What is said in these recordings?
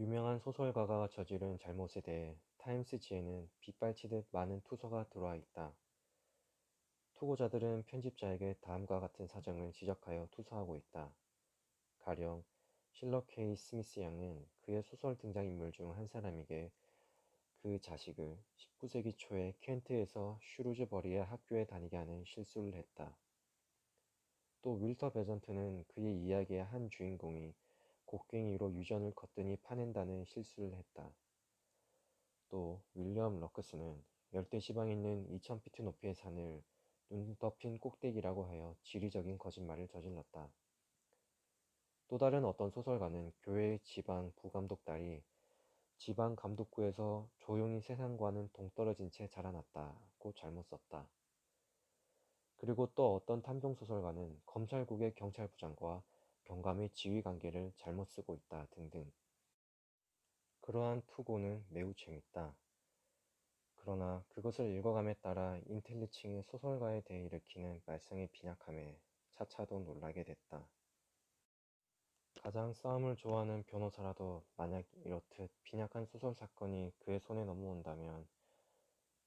유명한 소설가가 저지른 잘못에 대해 타임스지에는 빗발치듯 많은 투서가 들어와 있다. 투고자들은 편집자에게 다음과 같은 사정을 지적하여 투서하고 있다. 가령 실러 K. 스미스 양은 그의 소설 등장인물 중 한 사람에게 그 자식을 19세기 초에 켄트에서 슈루즈버리의 학교에 다니게 하는 실수를 했다. 또 윌터 베전트는 그의 이야기의 한 주인공이 곡괭이로 유전을 거뜬히 파낸다는 실수를 했다. 또 윌리엄 러크스는 열대지방에 있는 2000피트 높이의 산을 눈 덮인 꼭대기라고 하여 지리적인 거짓말을 저질렀다. 또 다른 어떤 소설가는 교회의 지방 부감독 딸이 지방 감독구에서 조용히 세상과는 동떨어진 채 자라났다고 잘못 썼다. 그리고 또 어떤 탐정소설가는 검찰국의 경찰부장과 경감의 지휘관계를 잘못 쓰고 있다 등등. 그러한 투고는 매우 재밌다. 그러나 그것을 읽어감에 따라 인텔리층의 소설가에 대해 일으키는 말썽의 빈약함에 차차도 놀라게 됐다. 가장 싸움을 좋아하는 변호사라도 만약 이렇듯 빈약한 소설 사건이 그의 손에 넘어온다면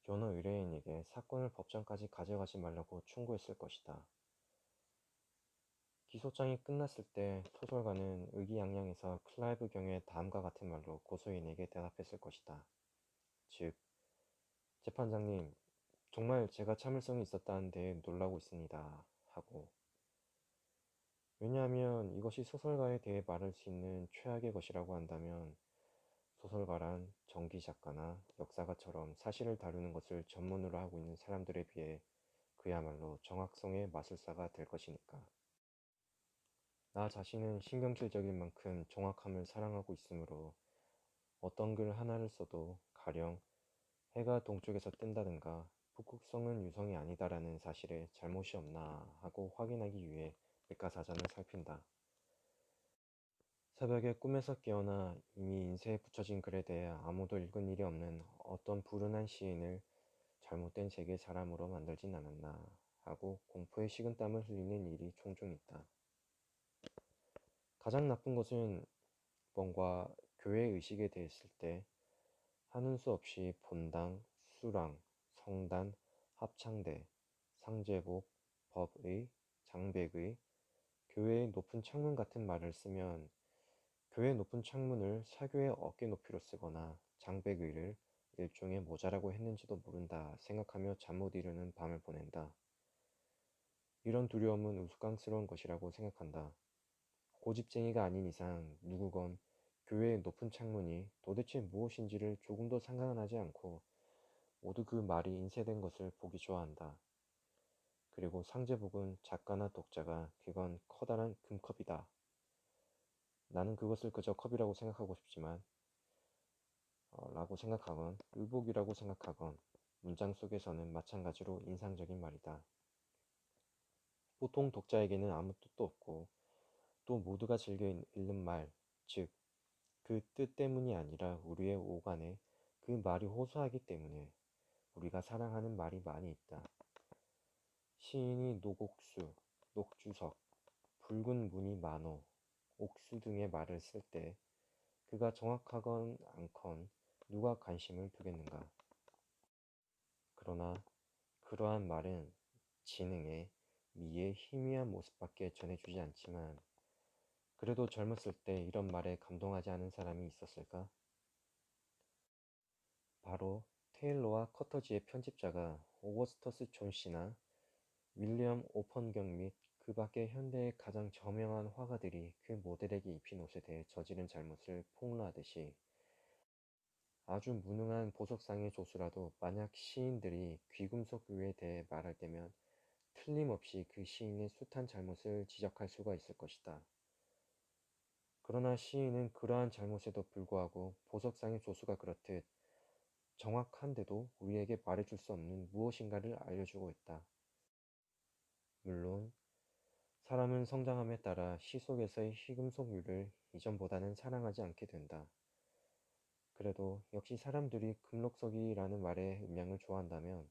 변호 의뢰인에게 사건을 법정까지 가져가지 말라고 충고했을 것이다. 기소장이 끝났을 때 소설가는 의기양양해서 클라이브 경의 다음과 같은 말로 고소인에게 대답했을 것이다. 즉, 재판장님, 정말 제가 참을성이 있었다는 데 놀라고 있습니다. 하고. 왜냐하면 이것이 소설가에 대해 말할 수 있는 최악의 것이라고 한다면 소설가란 전기작가나 역사가처럼 사실을 다루는 것을 전문으로 하고 있는 사람들에 비해 그야말로 정확성의 마술사가 될 것이니까. 나 자신은 신경질적인 만큼 정확함을 사랑하고 있으므로 어떤 글 하나를 써도 가령 해가 동쪽에서 뜬다든가 북극성은 유성이 아니다라는 사실에 잘못이 없나 하고 확인하기 위해 백과사전을 살핀다. 새벽에 꿈에서 깨어나 이미 인쇄에 붙여진 글에 대해 아무도 읽은 일이 없는 어떤 불운한 시인을 잘못된 세계 사람으로 만들진 않았나 하고 공포의 식은땀을 흘리는 일이 종종 있다. 가장 나쁜 것은 뭔가 교회 의식에 대했을 때 하는 수 없이 본당, 수랑, 성단, 합창대, 상제복, 법의, 장백의, 교회의 높은 창문 같은 말을 쓰면 교회 높은 창문을 사교의 어깨 높이로 쓰거나 장백의를 일종의 모자라고 했는지도 모른다 생각하며 잠 못 이루는 밤을 보낸다. 이런 두려움은 우스꽝스러운 것이라고 생각한다. 고집쟁이가 아닌 이상 누구건 교회의 높은 창문이 도대체 무엇인지를 조금도 상관하지 않고 모두 그 말이 인쇄된 것을 보기 좋아한다. 그리고 상제복은 작가나 독자가 그건 커다란 금컵이다. 나는 그것을 그저 컵이라고 생각하고 싶지만 라고 생각하건 의복이라고 생각하건 문장 속에서는 마찬가지로 인상적인 말이다. 보통 독자에게는 아무 뜻도 없고 또 모두가 즐겨 읽는 말, 즉 그 뜻 때문이 아니라 우리의 오간에 그 말이 호소하기 때문에 우리가 사랑하는 말이 많이 있다. 시인이 노곡수, 녹주석, 붉은 무늬 만호, 옥수 등의 말을 쓸 때 그가 정확하건 않건 누가 관심을 두겠는가. 그러나 그러한 말은 지능의 미의 희미한 모습밖에 전해주지 않지만 그래도 젊었을 때 이런 말에 감동하지 않은 사람이 있었을까? 바로 테일러와 커터지의 편집자가 오거스터스 존 씨나 윌리엄 오펀경 및 그 밖의 현대의 가장 저명한 화가들이 그 모델에게 입힌 옷에 대해 저지른 잘못을 폭로하듯이 아주 무능한 보석상의 조수라도 만약 시인들이 귀금속 유에 대해 말할 때면 틀림없이 그 시인의 숱한 잘못을 지적할 수가 있을 것이다. 그러나 시인은 그러한 잘못에도 불구하고 보석상의 조수가 그렇듯 정확한데도 우리에게 말해줄 수 없는 무엇인가를 알려주고 있다. 물론 사람은 성장함에 따라 시 속에서의 희금속류를 이전보다는 사랑하지 않게 된다. 그래도 역시 사람들이 금록석이라는 말의 음량을 좋아한다면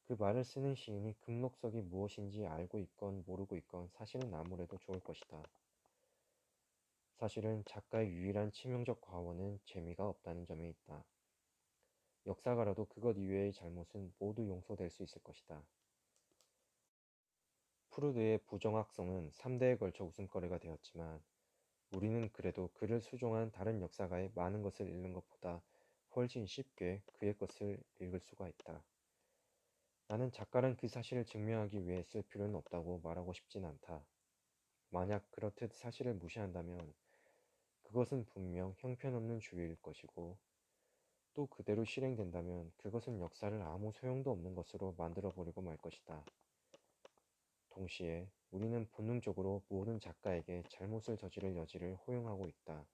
그 말을 쓰는 시인이 금록석이 무엇인지 알고 있건 모르고 있건 사실은 아무래도 좋을 것이다. 사실은 작가의 유일한 치명적 과오는 재미가 없다는 점에 있다. 역사가라도 그것 이외의 잘못은 모두 용서될 수 있을 것이다. 프루드의 부정확성은 3대에 걸쳐 웃음거리가 되었지만 우리는 그래도 그를 수종한 다른 역사가의 많은 것을 읽는 것보다 훨씬 쉽게 그의 것을 읽을 수가 있다. 나는 작가는 그 사실을 증명하기 위해 쓸 필요는 없다고 말하고 싶진 않다. 만약 그렇듯 사실을 무시한다면 그것은 분명 형편없는 주의일 것이고 또 그대로 실행된다면 그것은 역사를 아무 소용도 없는 것으로 만들어버리고 말 것이다. 동시에 우리는 본능적으로 모든 작가에게 잘못을 저지를 여지를 허용하고 있다.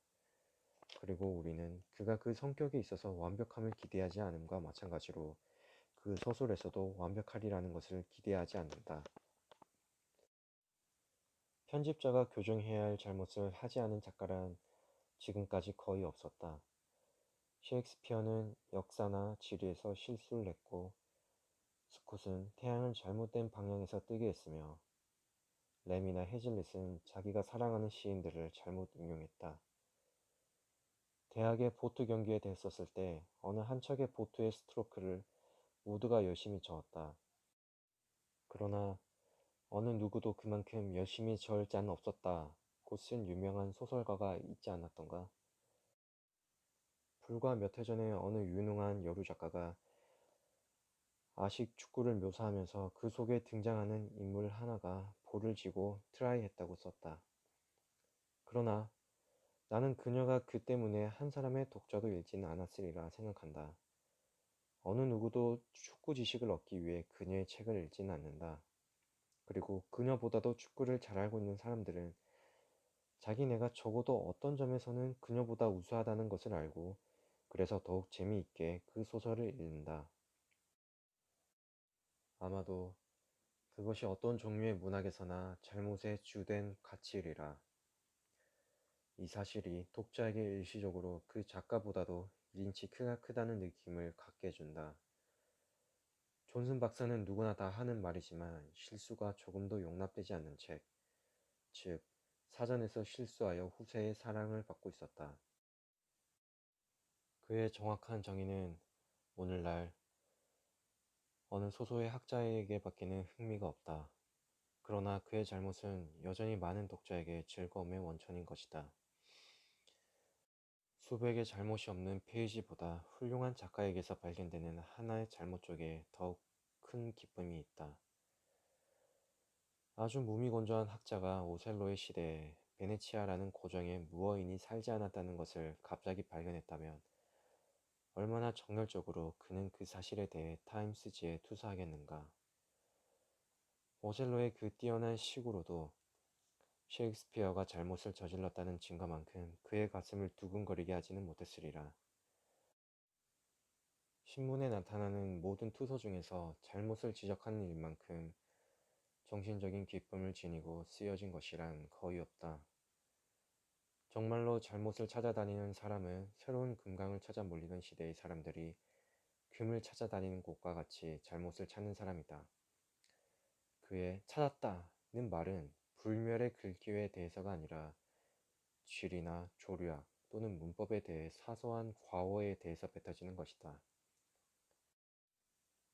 그리고 우리는 그가 그 성격에 있어서 완벽함을 기대하지 않음과 마찬가지로 그 소설에서도 완벽하리라는 것을 기대하지 않는다. 편집자가 교정해야 할 잘못을 하지 않은 작가란 지금까지 거의 없었다. 셰익스피어는 역사나 지리에서 실수를 했고 스콧은 태양을 잘못된 방향에서 뜨게 했으며 램이나 해즐릿은 자기가 사랑하는 시인들을 잘못 인용했다. 대학의 보트 경기에 됐었을 때 어느 한 척의 보트의 스트로크를 모두가 열심히 저었다. 그러나 어느 누구도 그만큼 열심히 저을 자는 없었다고 쓴 유명한 소설가가 있지 않았던가? 불과 몇 해 전에 어느 유능한 여류 작가가 아식 축구를 묘사하면서 그 속에 등장하는 인물 하나가 볼을 쥐고 트라이했다고 썼다. 그러나 나는 그녀가 그 때문에 한 사람의 독자도 잃지는 않았으리라 생각한다. 어느 누구도 축구 지식을 얻기 위해 그녀의 책을 읽지는 않는다. 그리고 그녀보다도 축구를 잘 알고 있는 사람들은 자기네가 적어도 어떤 점에서는 그녀보다 우수하다는 것을 알고 그래서 더욱 재미있게 그 소설을 읽는다. 아마도 그것이 어떤 종류의 문학에서나 잘못의 주된 가치이리라. 이 사실이 독자에게 일시적으로 그 작가보다도 1인치 크가 크다는 느낌을 갖게 해준다. 존슨 박사는 누구나 다 하는 말이지만 실수가 조금도 용납되지 않는 책, 즉 사전에서 실수하여 후세의 사랑을 받고 있었다. 그의 정확한 정의는 오늘날 어느 소수의 학자에게밖에는 흥미가 없다. 그러나 그의 잘못은 여전히 많은 독자에게 즐거움의 원천인 것이다. 수백의 잘못이 없는 페이지보다 훌륭한 작가에게서 발견되는 하나의 잘못 쪽에 더욱 큰 기쁨이 있다. 아주 무미건조한 학자가 오셀로의 시대에 베네치아라는 고정에 무어인이 살지 않았다는 것을 갑자기 발견했다면 얼마나 정열적으로 그는 그 사실에 대해 타임스지에 투사하겠는가. 오셀로의 그 뛰어난 시구로도 셰익스피어가 잘못을 저질렀다는 증거만큼 그의 가슴을 두근거리게 하지는 못했으리라. 신문에 나타나는 모든 투서 중에서 잘못을 지적하는 일만큼 정신적인 기쁨을 지니고 쓰여진 것이란 거의 없다. 정말로 잘못을 찾아다니는 사람은 새로운 금강을 찾아 몰리는 시대의 사람들이 금을 찾아다니는 곳과 같이 잘못을 찾는 사람이다. 그의 찾았다는 말은 불멸의 글귀에 대해서가 아니라 쥐리나 조류학 또는 문법에 대해 사소한 과오에 대해서 뱉어지는 것이다.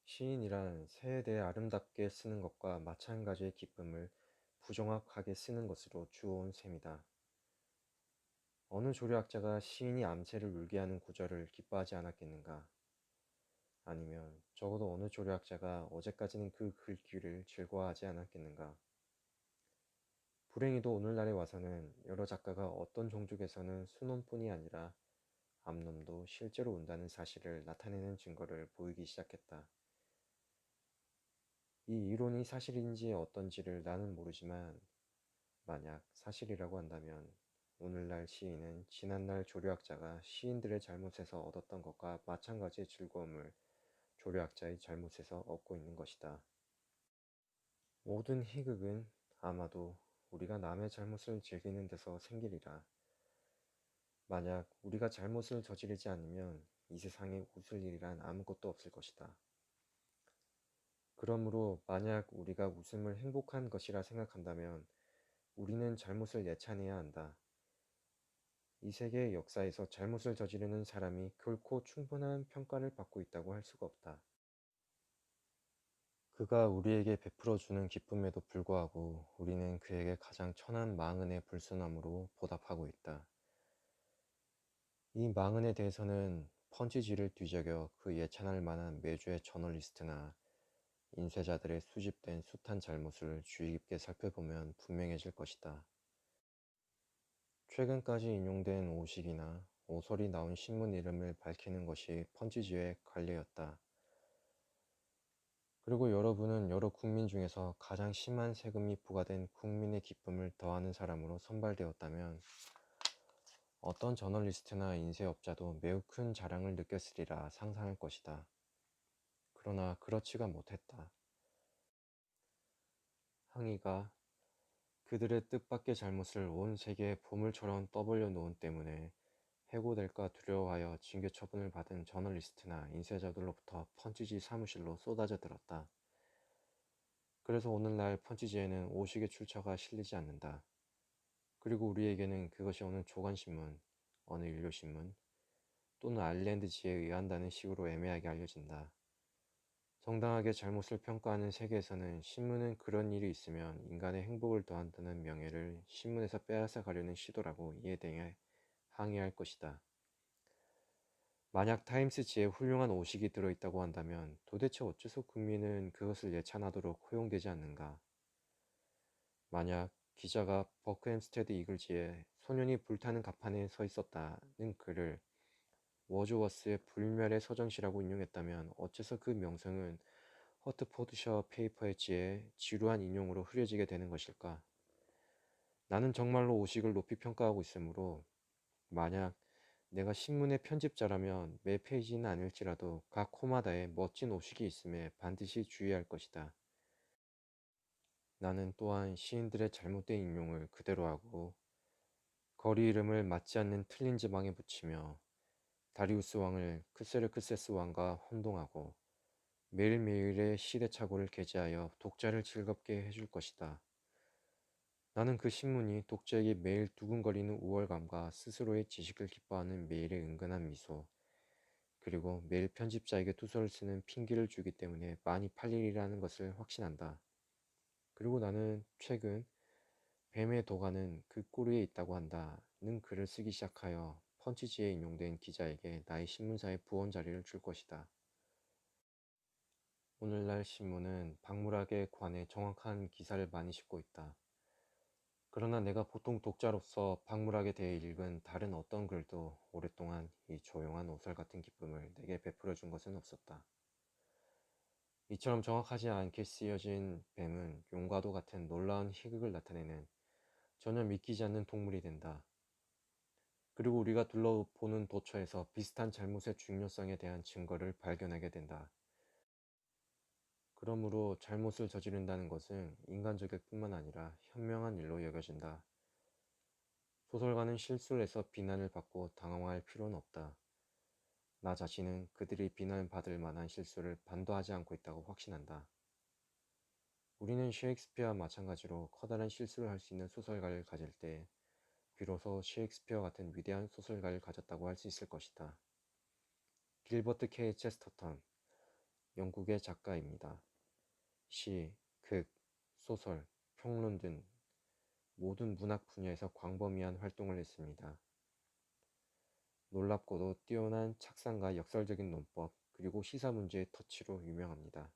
시인이란 새에 대해 아름답게 쓰는 것과 마찬가지의 기쁨을 부정확하게 쓰는 것으로 주워온 셈이다. 어느 조류학자가 시인이 암새를 울게 하는 구절을 기뻐하지 않았겠는가? 아니면 적어도 어느 조류학자가 어제까지는 그 글귀를 즐거워하지 않았겠는가? 불행히도 오늘날에 와서는 여러 작가가 어떤 종족에서는 순놈뿐이 아니라 암놈도 실제로 운다는 사실을 나타내는 증거를 보이기 시작했다. 이 이론이 사실인지 어떤지를 나는 모르지만 만약 사실이라고 한다면 오늘날 시인은 지난날 조류학자가 시인들의 잘못에서 얻었던 것과 마찬가지의 즐거움을 조류학자의 잘못에서 얻고 있는 것이다. 모든 희극은 아마도 우리가 남의 잘못을 즐기는 데서 생기리라. 만약 우리가 잘못을 저지르지 않으면 이 세상에 웃을 일이란 아무것도 없을 것이다. 그러므로 만약 우리가 웃음을 행복한 것이라 생각한다면 우리는 잘못을 예찬해야 한다. 이 세계의 역사에서 잘못을 저지르는 사람이 결코 충분한 평가를 받고 있다고 할 수가 없다. 그가 우리에게 베풀어주는 기쁨에도 불구하고 우리는 그에게 가장 천한 망언의 불순함으로 보답하고 있다. 이 망언에 대해서는 펀치지를 뒤적여 그 예찬할 만한 매주의 저널리스트나 인쇄자들의 수집된 숱한 잘못을 주의 깊게 살펴보면 분명해질 것이다. 최근까지 인용된 오식이나 오설이 나온 신문 이름을 밝히는 것이 펀치지의 관례였다. 그리고 여러분은 여러 국민 중에서 가장 심한 세금이 부과된 국민의 기쁨을 더하는 사람으로 선발되었다면 어떤 저널리스트나 인쇄업자도 매우 큰 자랑을 느꼈으리라 상상할 것이다. 그러나 그렇지가 못했다. 항의가 그들의 뜻밖의 잘못을 온 세계에 보물처럼 떠벌려 놓은 때문에 해고될까 두려워하여 징계 처분을 받은 저널리스트나 인쇄자들로부터 펀치지 사무실로 쏟아져 들었다. 그래서 오늘날 펀치지에는 오식의 출처가 실리지 않는다. 그리고 우리에게는 그것이 어느 조간신문, 어느 일요신문 또는 아일랜드지에 의한다는 식으로 애매하게 알려진다. 정당하게 잘못을 평가하는 세계에서는 신문은 그런 일이 있으면 인간의 행복을 더한다는 명예를 신문에서 빼앗아 가려는 시도라고 이에 대해 항의할 것이다. 만약 타임스지에 훌륭한 오식이 들어있다고 한다면 도대체 어째서 국민은 그것을 예찬하도록 허용되지 않는가? 만약 기자가 버크햄스테드 이글지에 소년이 불타는 갑판에 서 있었다는 글을 워즈워스의 불멸의 서정시라고 인용했다면 어째서 그 명성은 허트포드셔 페이퍼 엣지의 지루한 인용으로 흐려지게 되는 것일까? 나는 정말로 오식을 높이 평가하고 있으므로 만약 내가 신문의 편집자라면 매 페이지는 아닐지라도 각 코마다에 멋진 오식이 있음에 반드시 주의할 것이다. 나는 또한 시인들의 잘못된 인용을 그대로 하고 거리 이름을 맞지 않는 틀린 지방에 붙이며 다리우스 왕을 크세르크세스 왕과 혼동하고 매일매일의 시대착오를 게재하여 독자를 즐겁게 해줄 것이다. 나는 그 신문이 독자에게 매일 두근거리는 우월감과 스스로의 지식을 기뻐하는 매일의 은근한 미소, 그리고 매일 편집자에게 투서를 쓰는 핑계를 주기 때문에 많이 팔리리라는 것을 확신한다. 그리고 나는 최근 뱀의 도가는 그 꼬리에 있다고 한다는 글을 쓰기 시작하여 펀치지에 인용된 기자에게 나의 신문사의 부원 자리를 줄 것이다. 오늘날 신문은 박물학에 관해 정확한 기사를 많이 싣고 있다. 그러나 내가 보통 독자로서 박물학에 대해 읽은 다른 어떤 글도 오랫동안 이 조용한 오설 같은 기쁨을 내게 베풀어 준 것은 없었다. 이처럼 정확하지 않게 쓰여진 뱀은 용과도 같은 놀라운 희극을 나타내는 전혀 믿기지 않는 동물이 된다. 그리고 우리가 둘러보는 도처에서 비슷한 잘못의 중요성에 대한 증거를 발견하게 된다. 그러므로 잘못을 저지른다는 것은 인간적일 뿐만 아니라 현명한 일로 여겨진다. 소설가는 실수를 해서 비난을 받고 당황할 필요는 없다. 나 자신은 그들이 비난받을 만한 실수를 반도 하지 않고 있다고 확신한다. 우리는 셰익스피어와 마찬가지로 커다란 실수를 할 수 있는 소설가를 가질 때 비로소 셰익스피어 같은 위대한 소설가를 가졌다고 할 수 있을 것이다. 길버트 K. 체스터턴, 영국의 작가입니다. 시, 극, 소설, 평론 등 모든 문학 분야에서 광범위한 활동을 했습니다. 놀랍고도 뛰어난 착상과 역설적인 논법, 그리고 시사 문제의 터치로 유명합니다.